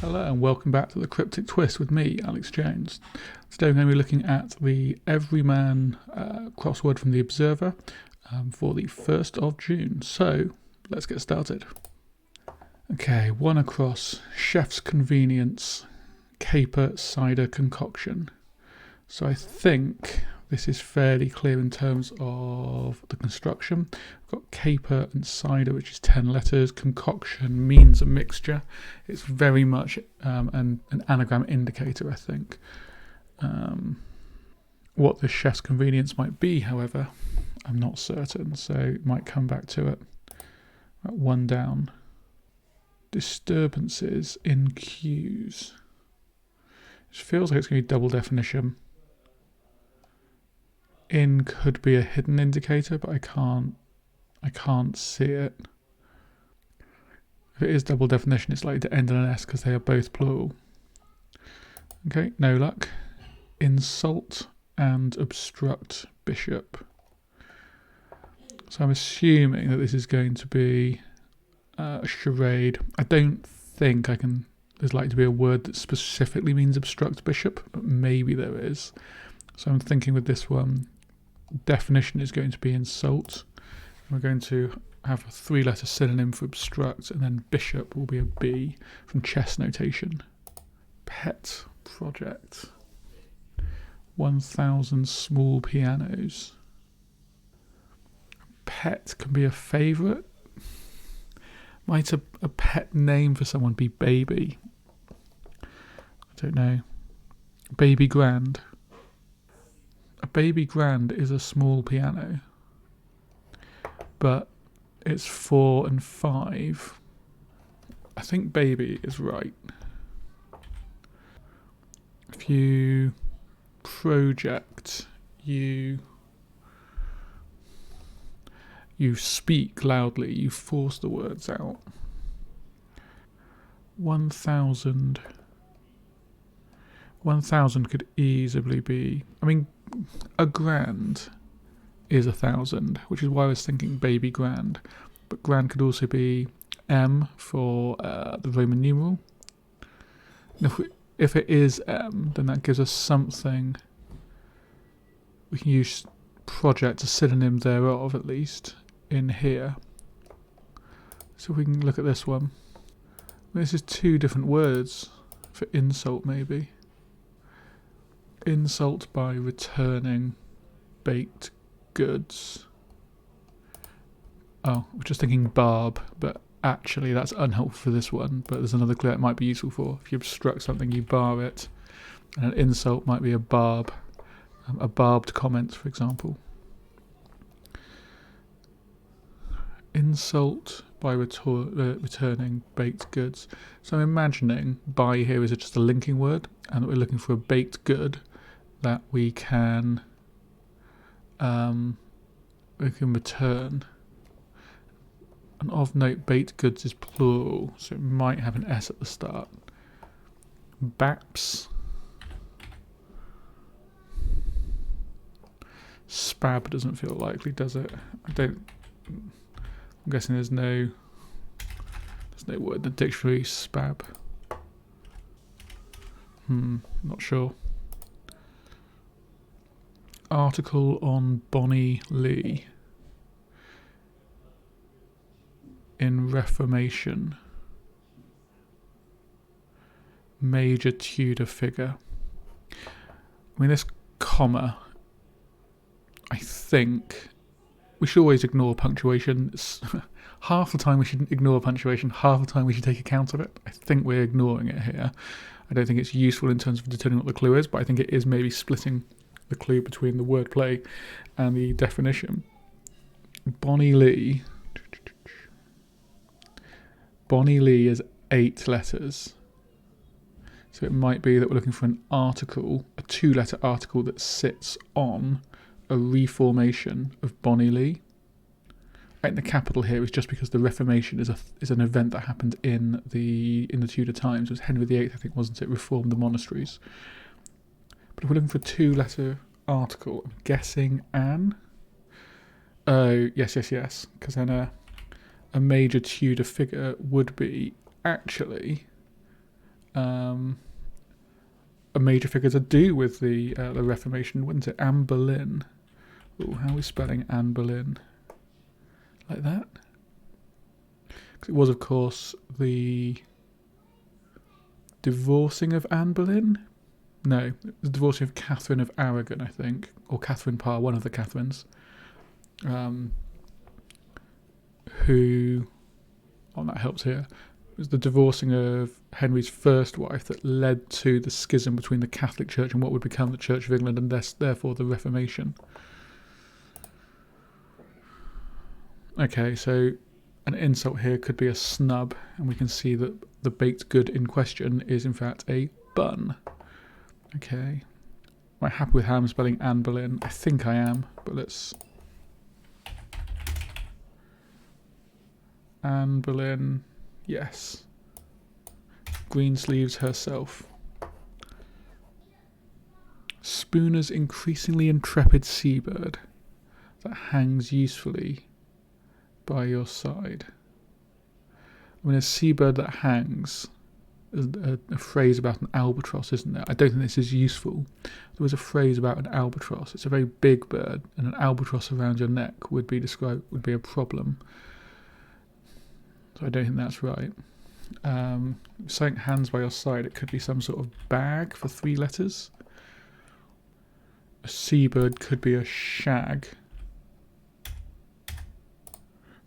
Hello and welcome back to the Cryptic Twist with me, Alex Jones. Today we're going to be looking at the Everyman crossword from the Observer for the 1st of June. So let's get started. Okay, one across, chef's convenience, caper cider concoction. So I think this is fairly clear in terms of the construction. We've got caper and cider, which is 10 letters. Concoction means a mixture. It's very much an anagram indicator, I think. What the chef's convenience might be, however, I'm not certain, so might come back to it. One down. Disturbances in queues. It feels like it's going to be double definition. In could be a hidden indicator, but I can't see it. If it is double definition, it's likely to end in an S because they are both plural. Okay, no luck. Insult and obstruct bishop. So I'm assuming that this is going to be a charade. I don't think there's likely to be a word that specifically means obstruct bishop, but maybe there is. So I'm thinking with this one, definition is going to be insult. We're going to have a 3-letter synonym for obstruct, and then bishop will be a B from chess notation. Pet project. 1,000 small pianos. Pet can be a favourite. Might a pet name for someone be baby? I don't know. Baby grand. A baby grand is a small piano, but it's 4 and 5. I think baby is right. If you project, you speak loudly, you force the words out. 1,000 could easily be, a grand is 1,000, which is why I was thinking baby grand. But grand could also be M for the Roman numeral. And if it is M, then that gives us something. We can use project, a synonym thereof, at least, in here. So we can look at this one. This is 2 different words for insult, maybe. Insult by returning baked goods. Oh, we're just thinking barb, but actually that's unhelpful for this one, but there's another clue it might be useful for. If you obstruct something, you bar it. And an insult might be a barb. A barbed comment, for example. Insult by returning baked goods. So I'm imagining by here is just a linking word, and that we're looking for a baked good that we can return. And of note, baked goods is plural, so it might have an S at the start. Baps. Spab doesn't feel likely, does it? I'm guessing there's no word in the dictionary. Spab. Not sure. Article on Bonnie Lee in Reformation. Major Tudor figure. This comma, I think we should always ignore punctuation. Half the time we should ignore punctuation, half the time we should take account of it. I think we're ignoring it here. I don't think it's useful in terms of determining what the clue is, but I think it is maybe splitting the clue between the wordplay and the definition. Bonnie Lee. Bonnie Lee is 8 letters. So it might be that we're looking for an article, a 2-letter article that sits on a reformation of Bonnie Lee. I think the capital here is just because the Reformation is an event that happened in the Tudor times. It was Henry VIII, I think, wasn't it, reformed the monasteries. But if we're looking for a 2-letter article, I'm guessing Anne. Oh, yes. Because then a major Tudor figure would be actually a major figure to do with the Reformation, wouldn't it? Anne Boleyn. Ooh, how are we spelling Anne Boleyn? Like that? Because it was, of course, the divorcing of Anne Boleyn? No, it was the divorcing of Catherine of Aragon, I think. Or Catherine Parr, one of the Catherines. Who, that helps here, it was the divorcing of Henry's first wife that led to the schism between the Catholic Church and what would become the Church of England, and therefore the Reformation. Okay, so an insult here could be a snub, and we can see that the baked good in question is in fact a bun. Okay. Am I happy with how I'm spelling Anne Boleyn? I think I am, but let's... Anne Boleyn, yes. Greensleeves herself. Spooner's increasingly intrepid seabird that hangs usefully by your side. I mean, a seabird that hangs is a phrase about an albatross, isn't there? I don't think this is useful. There was a phrase about an albatross. It's a very big bird, and an albatross around your neck would be a problem. So I don't think that's right. Something hangs by your side. It could be some sort of bag for 3 letters. A seabird could be a shag.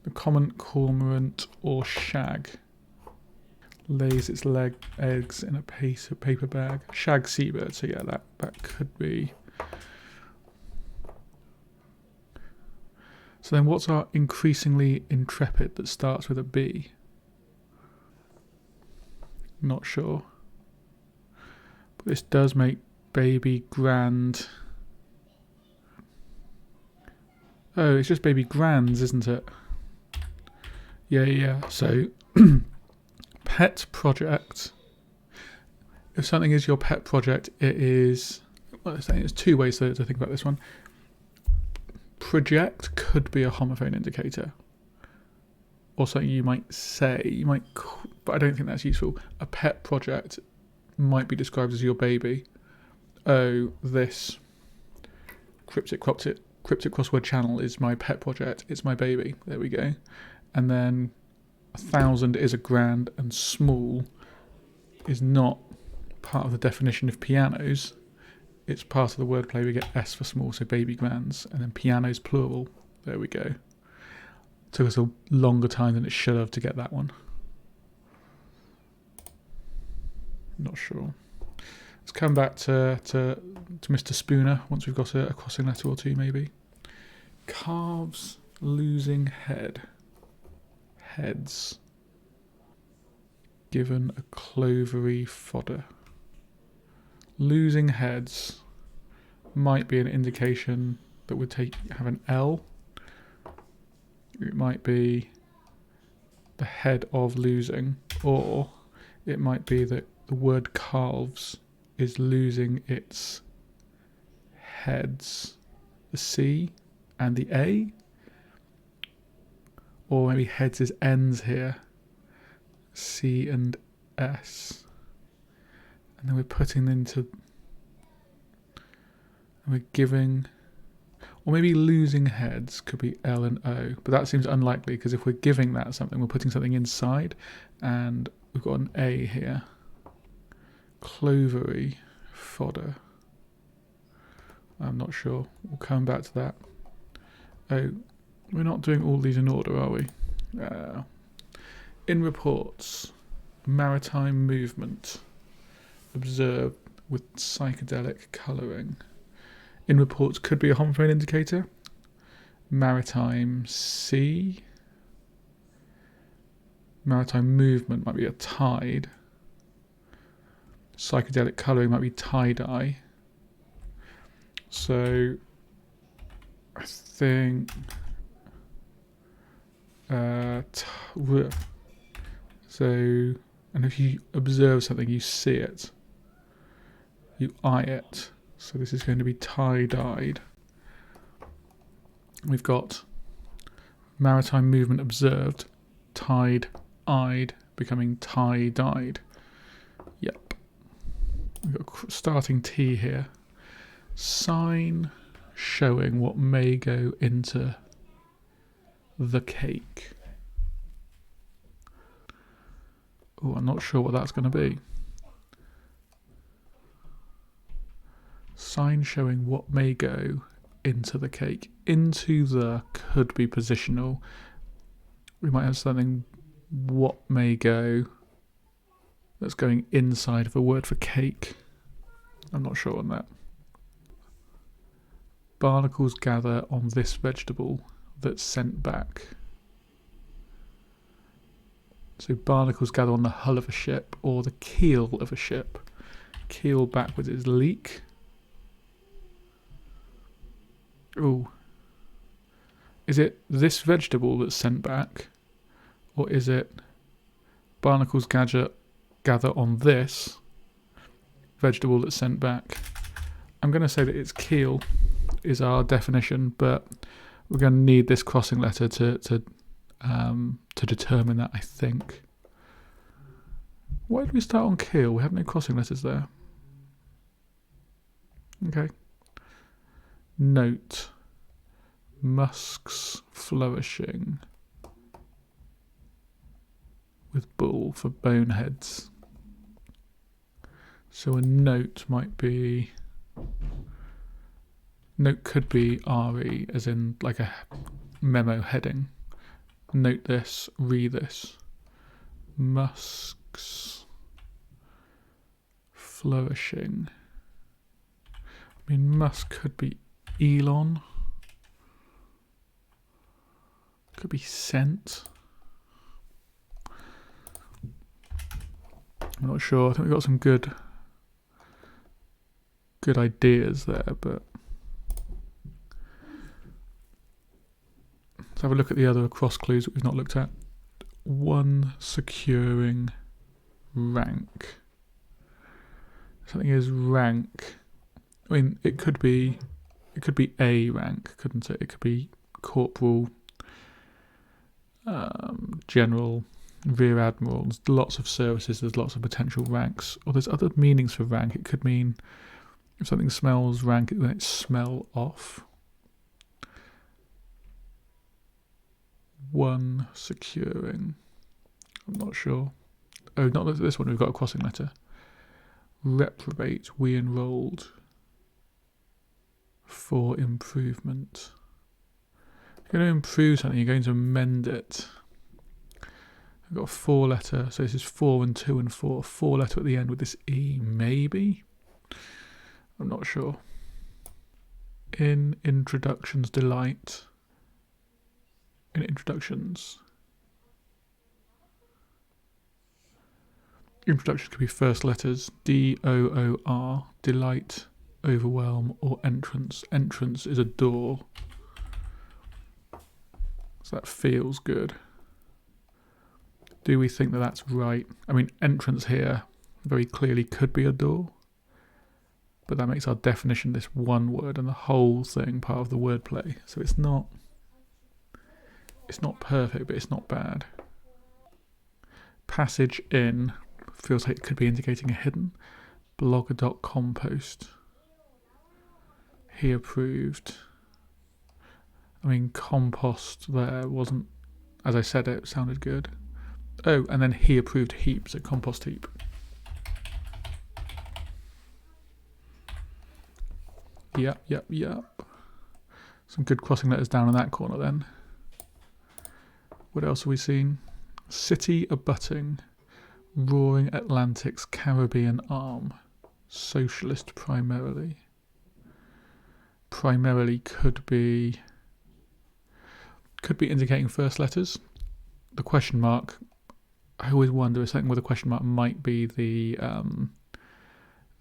The common cormorant or shag lays its eggs in a paper bag. Shag seabird, so yeah, that could be. So then what's our increasingly intrepid that starts with a B? Not sure. But this does make baby grand. Oh, it's just baby grands, isn't it? Yeah. So, pet project. If something is your pet project, it is... Well, there's 2 ways to think about this one. Project could be a homophone indicator. Or something you might say. But I don't think that's useful. A pet project might be described as your baby. Oh, this Cryptic Crossword channel is my pet project. It's my baby. There we go. And then 1,000 is a grand, and small is not part of the definition of pianos. It's part of the wordplay. We get S for small, so baby grands, and then pianos plural. There we go. Took us a longer time than it should have to get that one. Not sure. Let's come back to Mr. Spooner once we've got a crossing letter or 2 maybe. Calves losing head. Heads. Given a clovery fodder. Losing heads might be an indication that would have an L. It might be the head of losing, or it might be that the word calves is losing its heads, the C and the A, or maybe heads is ends here, C and S, and then we're putting into, and we're giving, or maybe losing heads could be L and O, but that seems unlikely because if we're giving that something, we're putting something inside, and we've got an A here. Clovery fodder. I'm not sure. We'll come back to that. Oh, we're not doing all these in order, are we? In reports, maritime movement observed with psychedelic colouring. In reports could be a homophone indicator. Maritime sea. Maritime movement might be a tide. Psychedelic colouring might be tie-dye. So I think so, and if you observe something, you see it, you eye it. So this is going to be tie-dyed. We've got maritime movement observed, tide-eyed, becoming tie-dyed. Yep. we've got a starting T here. Sign showing what may go into the cake. Oh, I'm not sure what that's going to be. Sign showing what may go into the cake. Into the could be positional. We might have something what may go that's going inside of a word for cake. I'm not sure on that. Barnacles gather on this vegetable that's sent back. So barnacles gather on the hull of a ship or the keel of a ship. Keel backwards is leak. Ooh. Is it this vegetable that's sent back? Or is it barnacles gather on this vegetable that's sent back? I'm going to say that it's keel is our definition, but we're going to need this crossing letter to determine that, I think. Why did we start on keel? We have no crossing letters there. Okay. Note. Musks flourishing with bull for boneheads. So a note might be... Note could be RE, as in like a memo heading. Note this, read this. Musks flourishing. I mean, musk could be Elon. Could be scent. I'm not sure. I think we've got some good ideas there, but let's have a look at the other cross clues that we've not looked at. One securing rank. Something is rank. I mean, it could be a rank, couldn't it? It could be corporal, general, rear admiral. There's lots of services. There's lots of potential ranks. Or there's other meanings for rank. It could mean if something smells rank, then it's smell off. One securing. I'm not sure. Oh, not this one. We've got a crossing letter. Reprobate. We enrolled for improvement. If you're going to improve something, you're going to amend it. I've got a 4 letter, so this is 4 and 2 and 4. 4 letter at the end with this E, maybe? I'm not sure. In introductions, delight. In introductions. Introduction could be first letters, D-O-O-R, delight, overwhelm, or entrance. Entrance is a door. So that feels good. Do we think that that's right? I mean, entrance here very clearly could be a door, but that makes our definition this one word and the whole thing part of the wordplay. So it's not perfect, but it's not bad. Passage in feels like it could be indicating a hidden. Blogger.com post. He approved. I mean, compost there wasn't, as I said, it sounded good. Oh, and then he approved heap, so compost heap. Yep. Some good crossing letters down in that corner then. What else have we seen? City abutting. Roaring Atlantic's Caribbean arm. Socialist primarily. Primarily could be indicating first letters. The question mark, I always wonder if something with a question mark might be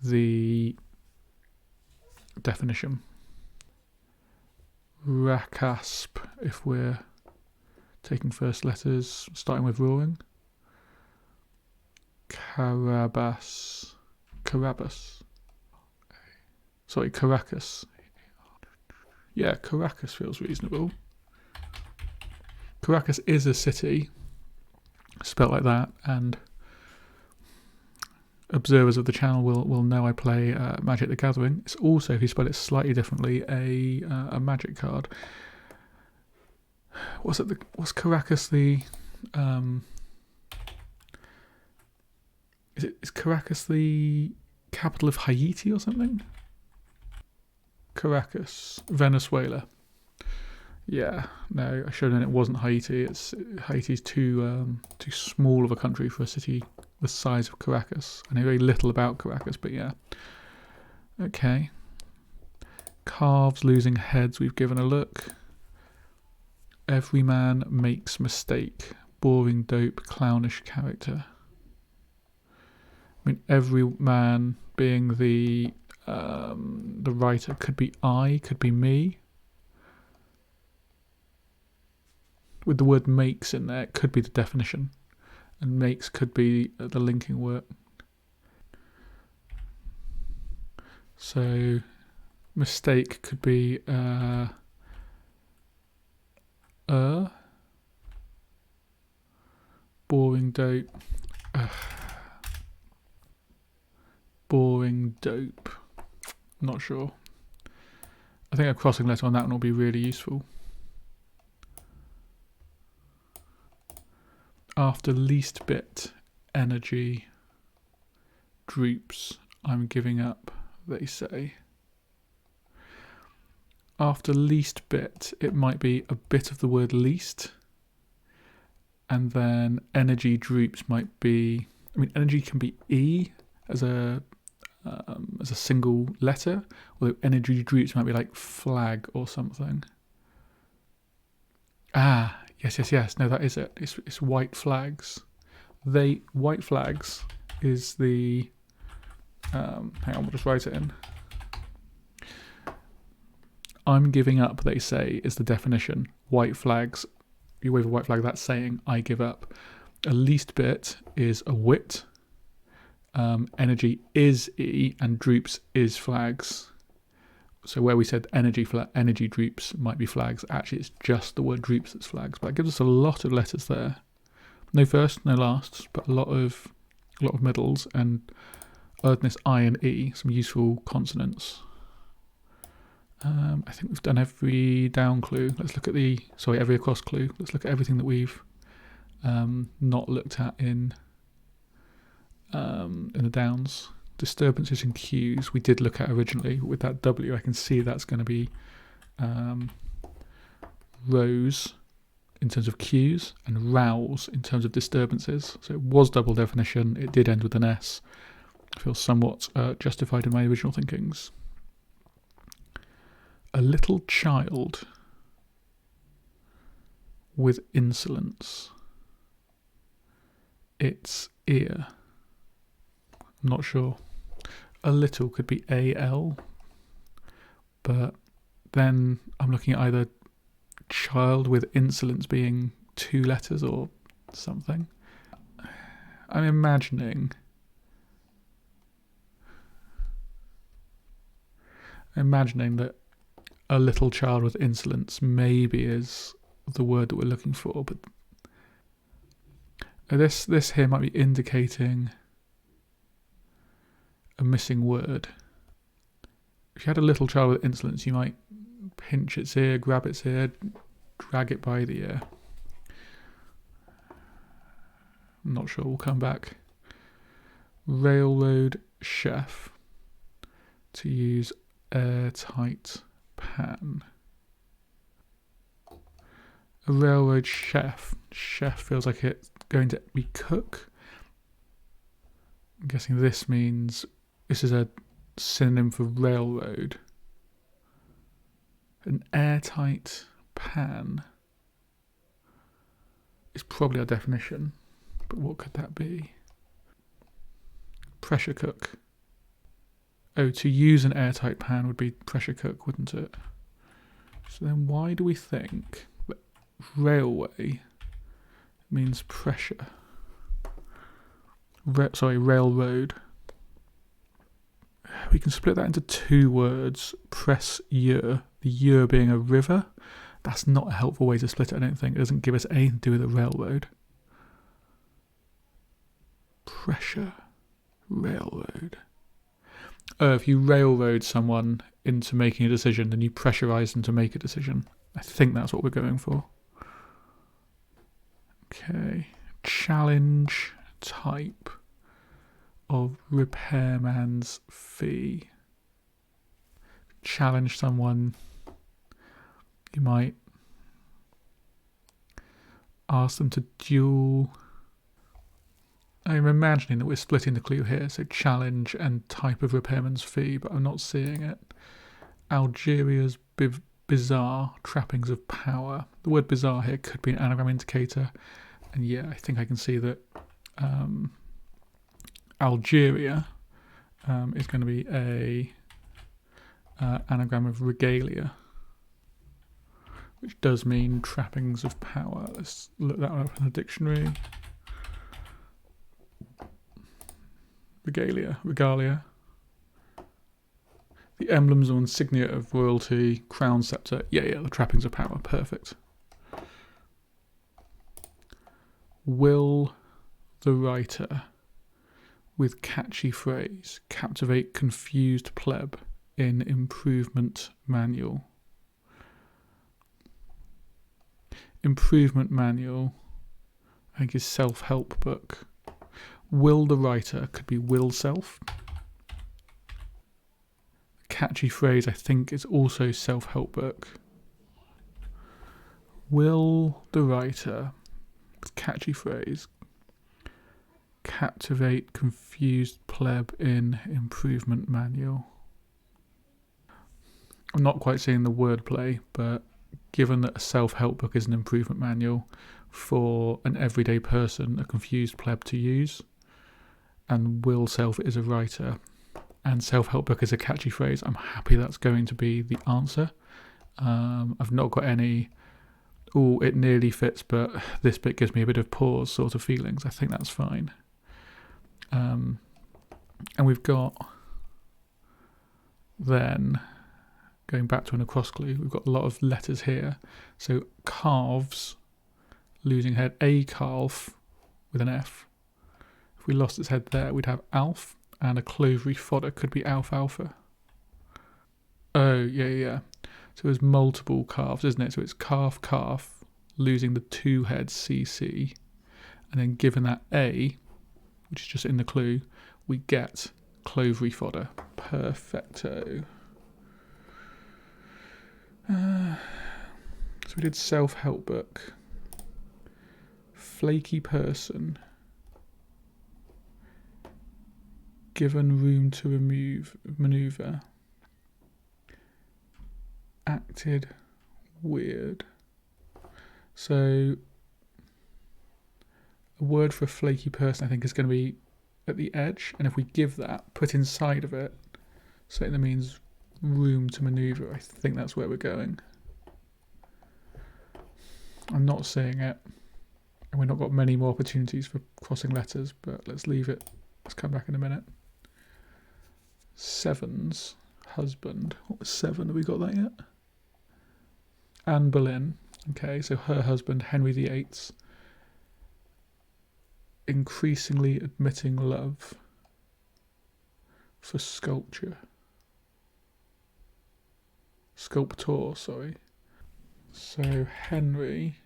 the definition. Rakasp, if we're taking first letters, starting with roaring. Carabas. Sorry, Caracas. Yeah, Caracas feels reasonable. Caracas is a city, spelt like that, and observers of the channel will know I play Magic the Gathering. It's also, if you spell it slightly differently, a magic card. What's Caracas the? Is Caracas the capital of Haiti or something? Caracas, Venezuela. Yeah, no, I should have known it wasn't Haiti. Haiti's too small of a country for a city the size of Caracas. I know very little about Caracas, but yeah. Okay. Calves losing heads, we've given a look. Everyman makes mistake. Boring, dope, clownish character. I mean, everyman being the writer could be I, could be me. With the word makes in there, it could be the definition. And makes could be the linking word. So, mistake could be boring dope. Boring dope. Not sure. I think a crossing letter on that one will be really useful. After least bit, energy droops. I'm giving up, they say. After least bit, it might be a bit of the word least. And then energy droops might be, I mean, energy can be E as a single letter, although energy droops might be like flag or something. Ah, yes. No, that is it. It's white flags. White flags is the. Hang on, we'll just write it in. I'm giving up, they say, is the definition. White flags. You wave a white flag, that's saying I give up. A least bit is a wit. Energy is E and droops is flags. So where we said energy droops might be flags, actually it's just the word droops that's flags. But it gives us a lot of letters there. No first, no last, but a lot of middles and earthness I and E, some useful consonants. I think we've done every down clue. Let's look at every across clue. Let's look at everything that we've not looked at in the downs. Disturbances and cues we did look at originally. With that W, I can see that's going to be rows in terms of cues and rows in terms of disturbances. So it was double definition. It did end with an S. I feel somewhat justified in my original thinkings. A little child with insolence. Its ear. I'm not sure. A little could be AL, but then I'm looking at either child with insolence being 2 letters or something. I'm imagining that a little child with insolence maybe is the word that we're looking for, but this here might be indicating a missing word. If you had a little child with insolence, you might pinch its ear, grab its ear, drag it by the ear. I'm not sure, we'll come back. Railroad chef. To use airtight pan. A railroad chef. Chef feels like it's going to be cook. I'm guessing this means this is a synonym for railroad. An airtight pan is probably our definition, but what could that be? Pressure cook. Oh, to use an airtight pan would be pressure cook, wouldn't it? So then why do we think that railway means pressure? Railroad. We can split that into 2 words. Press-ure. The ure being a river. That's not a helpful way to split it, I don't think. It doesn't give us anything to do with a railroad. Pressure. Railroad. Oh, if you railroad someone into making a decision, then you pressurize them to make a decision. I think that's what we're going for. Okay. Challenge type of repairman's fee. Challenge someone, you might ask them to duel. I'm imagining that we're splitting the clue here, so challenge and type of repairman's fee, but I'm not seeing it. Algeria's bizarre trappings of power. The word bizarre here could be an anagram indicator, and yeah, I think I can see that Algeria is going to be a anagram of regalia, which does mean trappings of power. Let's look that one up in the dictionary. Regalia. The emblems or insignia of royalty, crown, scepter. Yeah, the trappings of power. Perfect. Will the writer, with catchy phrase, captivate confused pleb in improvement manual? Improvement manual, I think, is self-help book. Will the writer could be will self. Catchy phrase, I think, is also self-help book. Will the writer, with catchy phrase, captivate confused pleb in improvement manual? I'm not quite seeing the wordplay, but given that a self-help book is an improvement manual for an everyday person, a confused pleb to use, and will self is a writer, and self-help book is a catchy phrase, I'm happy that's going to be the answer. I've not got any, it nearly fits, but this bit gives me a bit of pause sort of feelings. I think that's fine. And we've got, then, going back to an across clue, we've got a lot of letters here. So calves, losing head, a calf with an F. If we lost its head there, we'd have alf, and a clovery fodder could be alfalfa. Oh, yeah. So there's multiple calves, isn't it? So it's calf, losing the two heads, CC, and then given that A, which is just in the clue, we get clovery fodder. Perfecto. So we did self-help book. Flaky person. Given room to maneuver. Acted weird. So a word for a flaky person, I think, is going to be at the edge, and if we give that, put inside of it, so that means room to maneuver. I think that's where we're going. I'm not seeing it, and we've not got many more opportunities for crossing letters, but let's leave it. Let's come back in a minute. Sevens, husband. What was 7? Have we got that yet? Anne Boleyn. Okay, so her husband, Henry VIII, increasingly admitting love for sculptor, sorry. So Henry,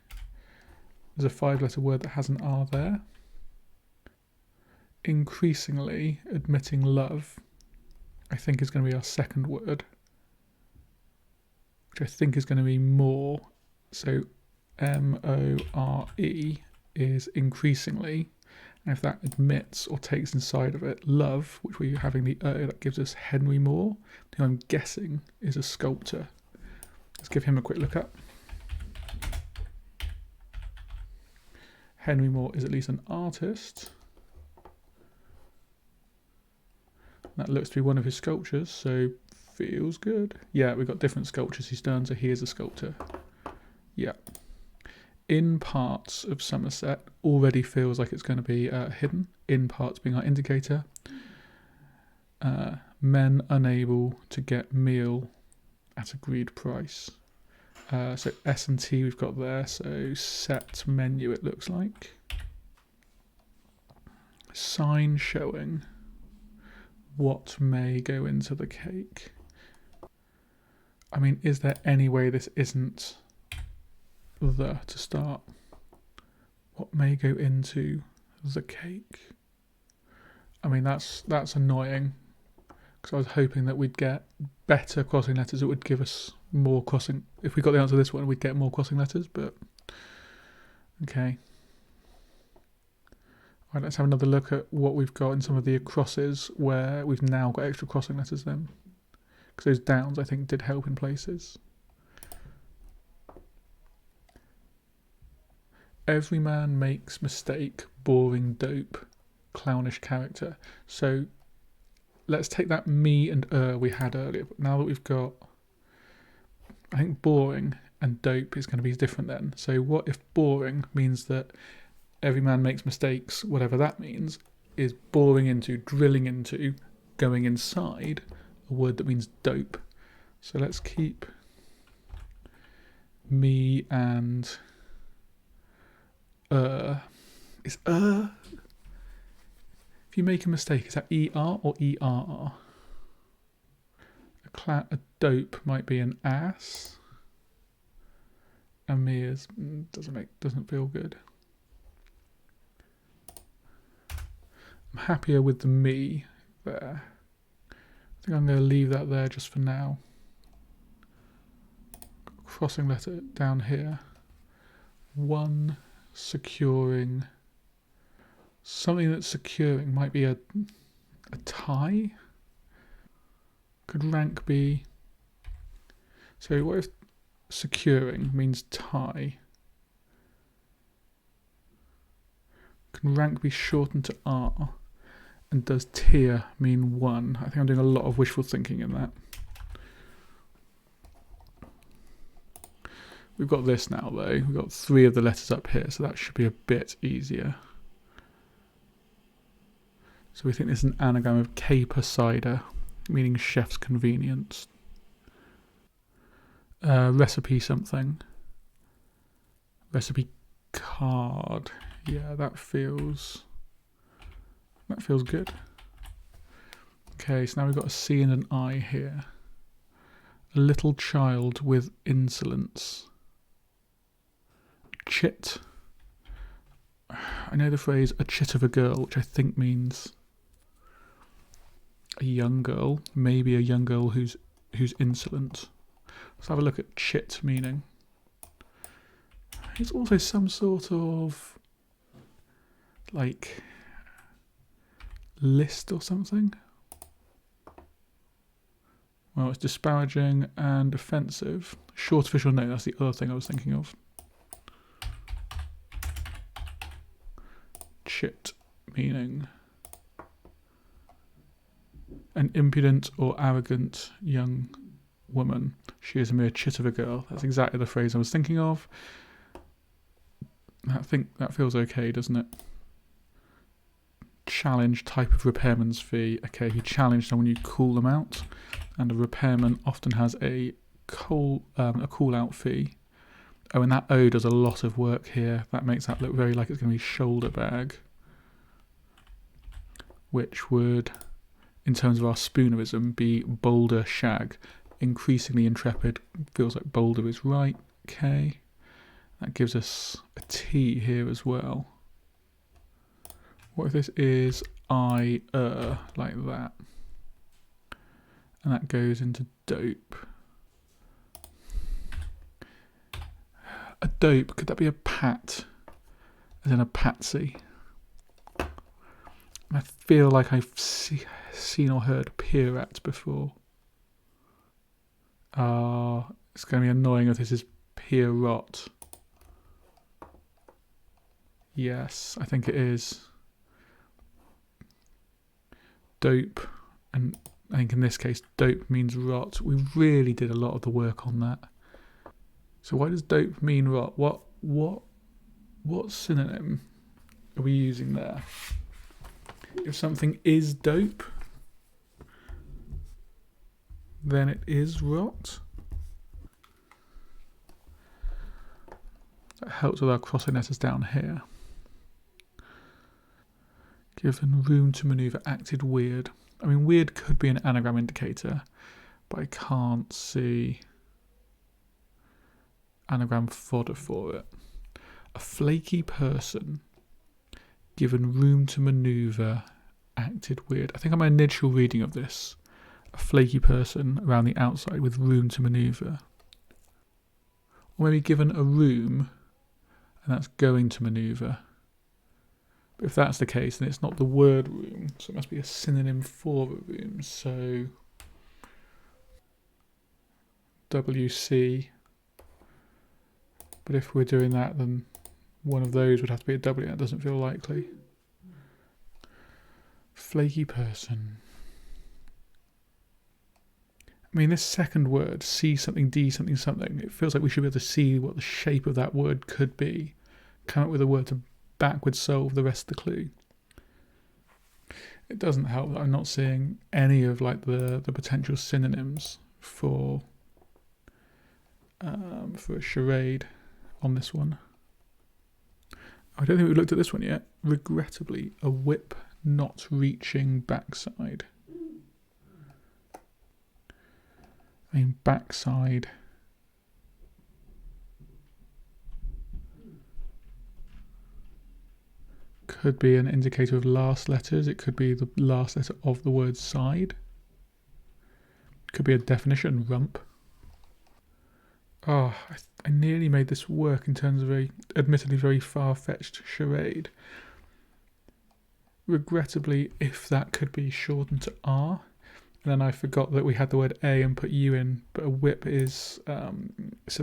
there's a 5-letter word that has an R there. Increasingly admitting love, I think, is going to be our second word, which I think is going to be more. So MORE is increasingly, and if that admits or takes inside of it love, which we're having the O, that gives us Henry Moore, who I'm guessing is a sculptor. Let's give him a quick look up. Henry Moore is at least an artist. That looks to be one of his sculptures, so feels good. Yeah, we've got different sculptures he's done, so he is a sculptor. Yeah. In parts of Somerset already feels like it's going to be hidden. In parts being our indicator. Men unable to get meal at agreed price. So S&T we've got there, so set menu it looks like. Sign showing. what may go into the cake? I mean, is there any way this isn't the to start? What may go into the cake? I mean, that's annoying, because I was hoping that we'd get better crossing letters. It would give us more crossing. If we got the answer to this one, we'd get more crossing letters, but okay. All right, let's have another look at what we've got in some of the acrosses where we've now got extra crossing letters then. Because those downs, I think, did help in places. Everyman makes mistake, boring dope, clownish character. So let's take that me and we had earlier. But now that we've got, I think boring and dope is going to be different then. So what if boring means that every man makes mistakes, whatever that means, is boring into, drilling into, going inside a word that means dope. So let's keep me and is if you make a mistake, is that ER or ERR? A dope might be an ass. And me is doesn't feel good. I'm happier with the me there. I think I'm going to leave that there just for now. Crossing letter down here. One securing. Something that's securing might be a tie. Could rank be. So what if securing means tie? Can rank be shortened to R? And does tier mean 1? I think I'm doing a lot of wishful thinking in that. We've got this now though. We've got 3 of the letters up here, so that should be a bit easier. So we think this is an anagram of caper cider, meaning chef's convenience. Recipe something. Recipe card. Yeah, that feels good. Okay, so now we've got a C and an I here. A little child with insolence. Chit. I know the phrase a chit of a girl, which I think means a young girl, maybe a young girl who's insolent. Let's have a look at chit meaning. It's also some sort of like list or something. Well, it's disparaging and offensive. Short official name, that's the other thing I was thinking of. Chit meaning an impudent or arrogant young woman. She is a mere chit of a girl. That's exactly the phrase I was thinking of. I think that feels okay, doesn't it? Challenge, type of repairman's fee. Okay, if you challenge someone, you call them out, and a repairman often has a call out fee. Oh, and that O does a lot of work here. That makes that look very like it's going to be shoulder bag, which would, in terms of our spoonerism, be boulder shag. Increasingly intrepid, feels like boulder is right. Okay, that gives us a T here as well. What if this is like that? And that goes into dope. A dope, could that be a pat? As in a patsy? I feel like I've seen or heard peer at before. It's going to be annoying if this is peer rot. Yes, I think it is. Dope, and I think in this case dope means rot. We really did a lot of the work on that. So why does dope mean rot? What synonym are we using there? If something is dope, then it is rot. That helps with our crossing letters down here. Given room to manoeuvre, acted weird. I mean, weird could be an anagram indicator, but I can't see anagram fodder for it. A flaky person, given room to manoeuvre, acted weird. I think on my initial reading of this, a flaky person around the outside with room to manoeuvre. Or maybe given a room, and that's going to manoeuvre. But if that's the case, then it's not the word room, so it must be a synonym for a room. So WC. But if we're doing that, then one of those would have to be a W. That doesn't feel likely. Flaky person. I mean, this second word, C something, D something, something, it feels like we should be able to see what the shape of that word could be. Come up with a word to backwards solve the rest of the clue. It doesn't help that I'm not seeing any of like the potential synonyms for a charade on this one. I don't think we've looked at this one yet. Regrettably, a whip not reaching backside. I mean, backside. Could be an indicator of last letters. It could be the last letter of the word side. Could be a definition, rump. Oh, I nearly made this work in terms of a admittedly very far-fetched charade. Regrettably, if that could be shortened to R, and then I forgot that we had the word A and put U in, but a whip is it's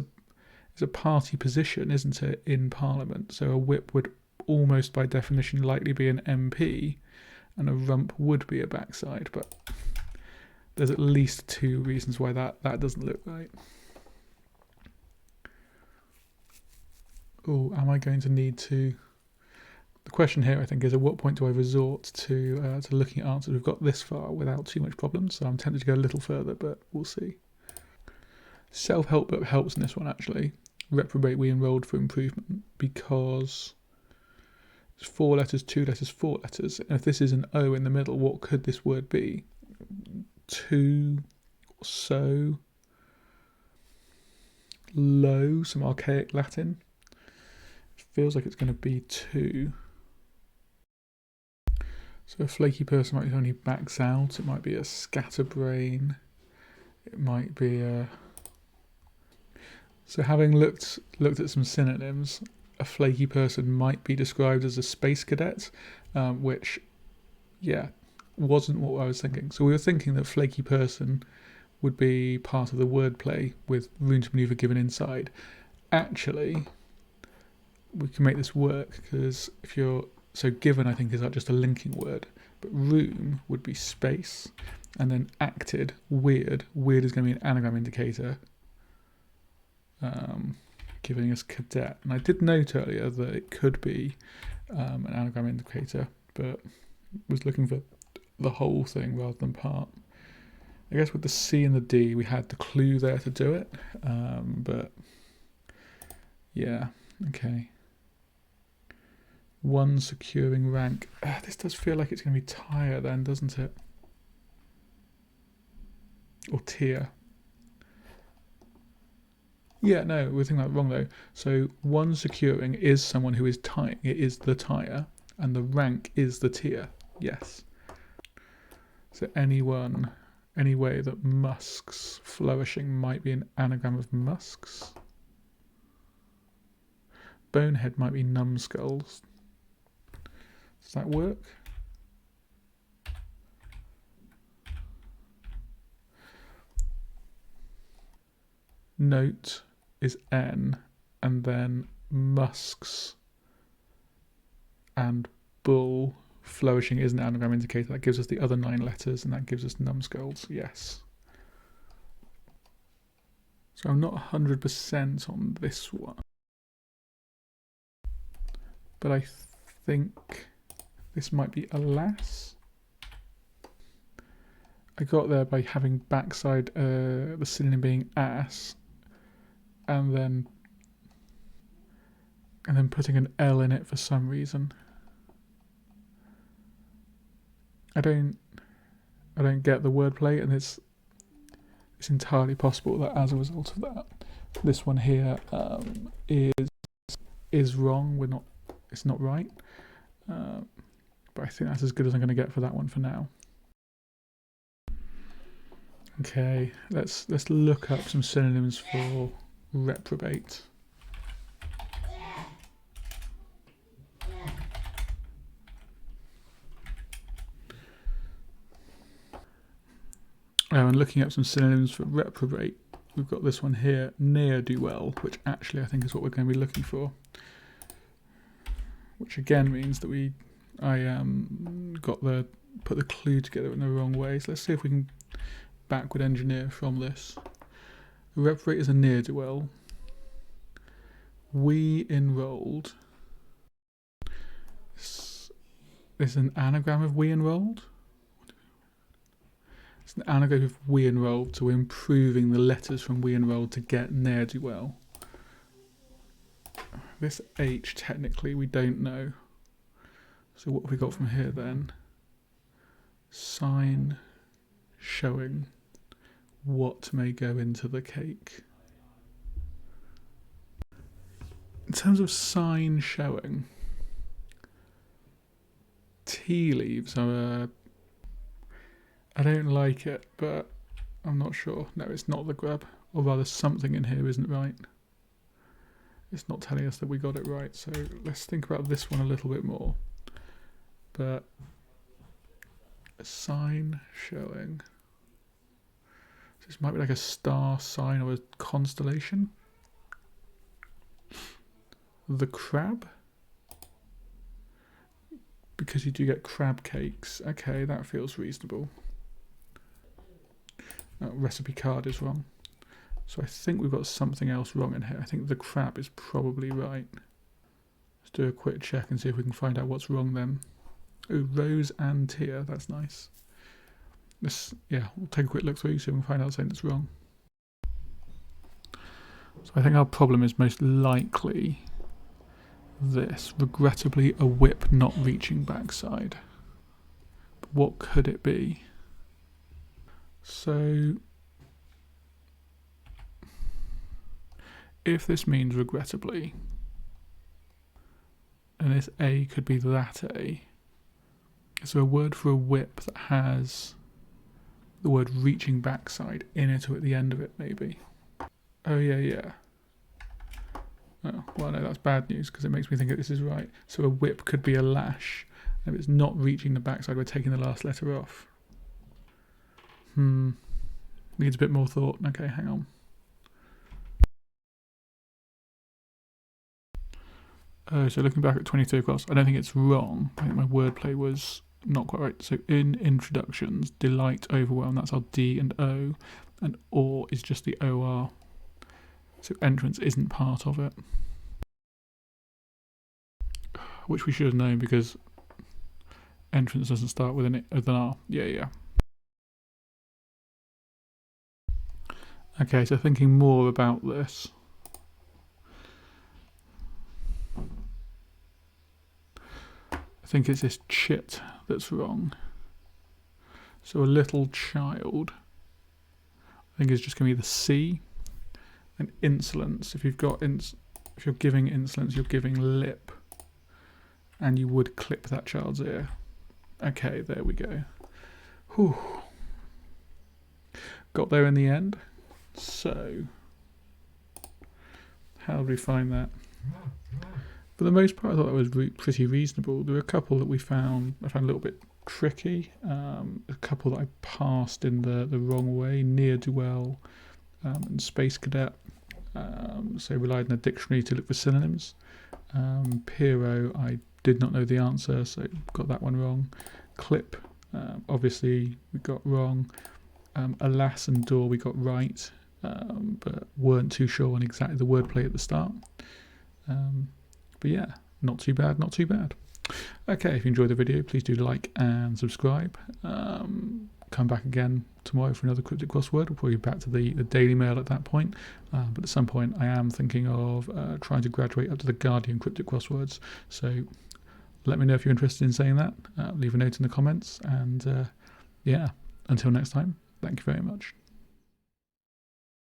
a party position, isn't it, in Parliament? So a whip would almost by definition likely be an MP, and a rump would be a backside, but there's at least two reasons why that doesn't look right. Oh, am I going to need to... The question here, I think, is at what point do I resort to looking at answers? We've got this far without too much problem, so I'm tempted to go a little further, but we'll see. Self-help book helps in this one, actually. Reprobate we enrolled for improvement, because it's 4 letters, 2 letters, 4 letters. And if this is an O in the middle, what could this word be? To, so, low, some archaic Latin. Feels like it's going to be 2. So a flaky person might be only backs out. It might be a scatterbrain. It might be a... So having looked at some synonyms, a flaky person might be described as a space cadet, which, yeah, wasn't what I was thinking. So we were thinking that flaky person would be part of the wordplay with room to manoeuvre given inside. Actually, we can make this work because if you're... So given, I think, is not just a linking word, but room would be space, and then acted, weird. Weird is going to be an anagram indicator, giving us cadet. And I did note earlier that it could be an anagram indicator, but was looking for the whole thing rather than part. I guess with the C and the D, we had the clue there to do it, but yeah, okay. One securing rank. This does feel like it's going to be tier then, doesn't it? Or tier. Yeah, no, we're thinking that wrong though. So one securing is someone who is tying. It is the tier, and the rank is the tier. Yes. So anyone, any way that musks flourishing might be an anagram of musks. Bonehead might be numbskulls. Does that work? Note is N, and then musks and bull flourishing is an anagram indicator. That gives us the other 9 letters, and that gives us numbskulls. Yes. So I'm not 100% on this one, but I think this might be alas. I got there by having backside, the synonym being ass, and then putting an L in it for some reason. I don't get the wordplay, and it's entirely possible that as a result of that, this one here is wrong. It's not right. But I think that's as good as I'm going to get for that one for now. Okay, let's look up some synonyms for reprobate. And looking up some synonyms for reprobate, we've got this one here, ne'er-do-well, which actually I think is what we're going to be looking for. Which again means that I put the clue together in the wrong way. So let's see if we can backward engineer from this. A reprobate is a ne'er-do-well. We enrolled. This is an anagram of we enrolled. It's an anagram of we enrolled, so we're improving the letters from we enrolled to get ne'er-do-well. This H, technically, we don't know. So what have we got from here then? Sign showing what may go into the cake. In terms of sign showing, tea leaves are I don't like it, but I'm not sure. No, it's not the grub. Or rather, something in here isn't right. It's not telling us that we got it right, so let's think about this one a little bit more. But a sign showing. So this might be like a star sign or a constellation. The crab. Because you do get crab cakes. Okay, that feels reasonable. Recipe card is wrong. So I think we've got something else wrong in here. I think the crab is probably right. Let's do a quick check and see if we can find out what's wrong then. Oh, Rose and Tia, that's nice. We'll take a quick look through so we can find out something that's wrong. So I think our problem is most likely this. Regrettably, a whip not reaching backside. But what could it be? So if this means regrettably, and this A could be that A, is there a word for a whip that has the word reaching backside in it or at the end of it, maybe? Oh, yeah. Oh, well, no, that's bad news because it makes me think that this is right. So a whip could be a lash. If it's not reaching the backside, we're taking the last letter off. Needs a bit more thought. Okay, hang on. So looking back at 22 across, I don't think it's wrong. I think my wordplay was not quite right. So in introductions, delight, overwhelm, that's our D and O, and or is just the OR. So entrance isn't part of it. Which we should have known because entrance doesn't start with an R. Yeah. Okay, so thinking more about this. I think it's this chit that's wrong. So a little child, I think is just going to be the C. And insolence, if you've got if you're giving insolence, you're giving lip. And you would clip that child's ear. Okay, there we go. Whew. Got there in the end. So, how did we find that? For the most part, I thought that was pretty reasonable. There were a couple that I found a little bit tricky. A couple that I passed in the wrong way. Ne'er-do-well and Space Cadet. So relied on a dictionary to look for synonyms. Pero, I did not know the answer, so got that one wrong. Clip, obviously we got wrong. Alas and door we got right, but weren't too sure on exactly the wordplay at the start. But yeah, not too bad. Okay, if you enjoyed the video, please do like and subscribe. Come back again tomorrow for another Cryptic Crossword. We'll probably be back to the Daily Mail at that point. But at some point, I am thinking of trying to graduate up to the Guardian Cryptic Crosswords. So let me know if you're interested in saying that. Leave a note in the comments, and yeah, until next time, thank you very much.